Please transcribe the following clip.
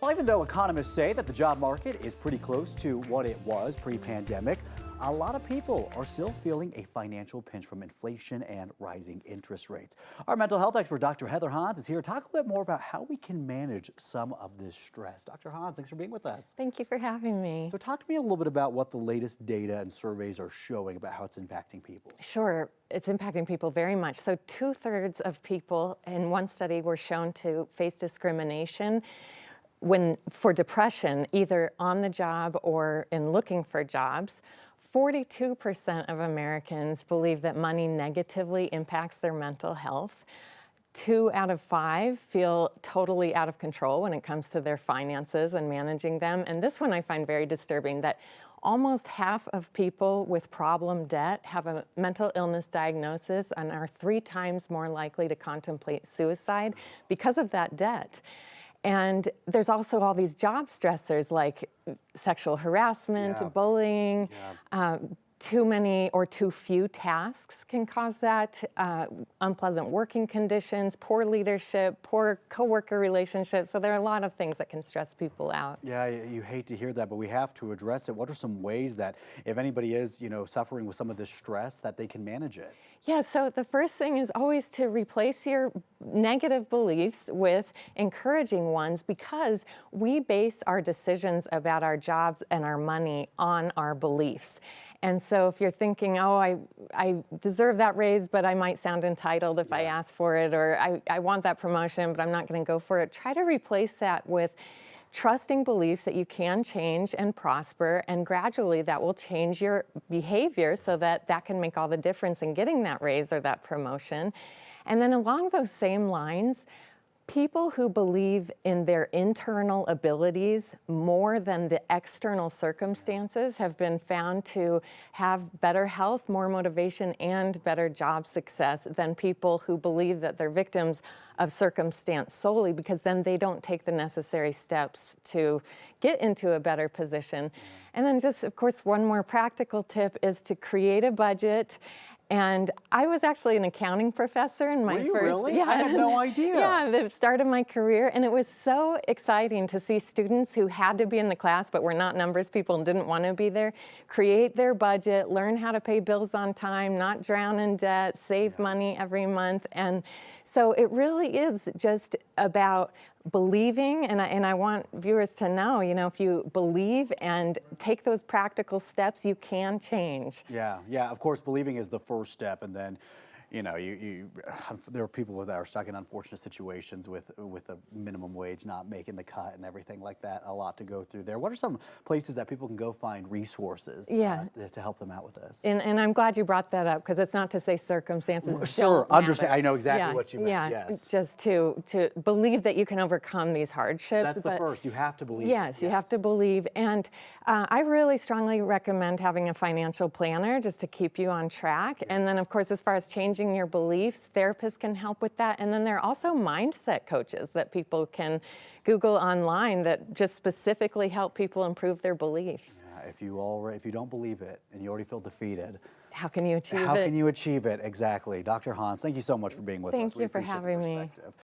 Well, even though economists say that the job market is pretty close to what it was pre-pandemic, a lot of people are still feeling a financial pinch from inflation and rising interest rates. Our mental health expert, Dr. Heather Hans, is here to talk a bit more about how we can manage some of this stress. Dr. Hans, thanks for being with us. Thank you for having me. So talk to me a little bit about what the latest data and surveys are showing about how it's impacting people. Sure, it's impacting people very much. So 2/3 of people in one study were shown to face discrimination for depression, either on the job or in looking for jobs. 42% of Americans believe that money negatively impacts their mental health. 2 out of 5 feel totally out of control when it comes to their finances and managing them. And this one I find very disturbing, that almost half of people with problem debt have a mental illness diagnosis and are 3 times more likely to contemplate suicide because of that debt. And there's also all these job stressors like sexual harassment, bullying, too many or too few tasks can cause that, unpleasant working conditions, poor leadership, poor coworker relationships. So there are a lot of things that can stress people out. Yeah, you hate to hear that, but we have to address it. What are some ways that if anybody is, suffering with some of this stress, that they can manage it? Yeah, so the first thing is always to replace your negative beliefs with encouraging ones, because we base our decisions about our jobs and our money on our beliefs. And so if you're thinking, oh, I deserve that raise, but I might sound entitled if I ask for it, or I want that promotion, but I'm not going to go for it, try to replace that with trusting beliefs that you can change and prosper, and gradually that will change your behavior so that that can make all the difference in getting that raise or that promotion. And then along those same lines, people who believe in their internal abilities more than the external circumstances have been found to have better health, more motivation, and better job success than people who believe that they're victims of circumstance solely, because then they don't take the necessary steps to get into a better position. And then just, of course, one more practical tip is to create a budget. And I was actually an accounting professor in my Were you first. really? Yeah, I had no idea. Yeah, the start of my career, and it was so exciting to see students who had to be in the class but were not numbers people and didn't want to be there create their budget, learn how to pay bills on time, not drown in debt, save money every month. And so it really is just about believing, and I want viewers to know, if you believe and take those practical steps, you can change. Yeah, of course, believing is the first step, and then, there are people that are stuck in unfortunate situations with a minimum wage not making the cut and everything like that. A lot to go through there. What are some places that people can go find resources to help them out with this? And I'm glad you brought that up, because it's not to say circumstances Sure, don't understand. matter. I know exactly what you meant. Yeah, yes. It's just to believe that you can overcome these hardships. That's the first. You have to believe. Yes, you have to believe. And I really strongly recommend having a financial planner just to keep you on track. And then, of course, as far as changing your beliefs, therapists can help with that. And then there are also mindset coaches that people can Google online that just specifically help people improve their beliefs. Yeah, if you don't believe it and you already feel defeated, how can you achieve it? How can you achieve it? Exactly. Dr. Hans, thank you so much for being with us. Thank you for having me.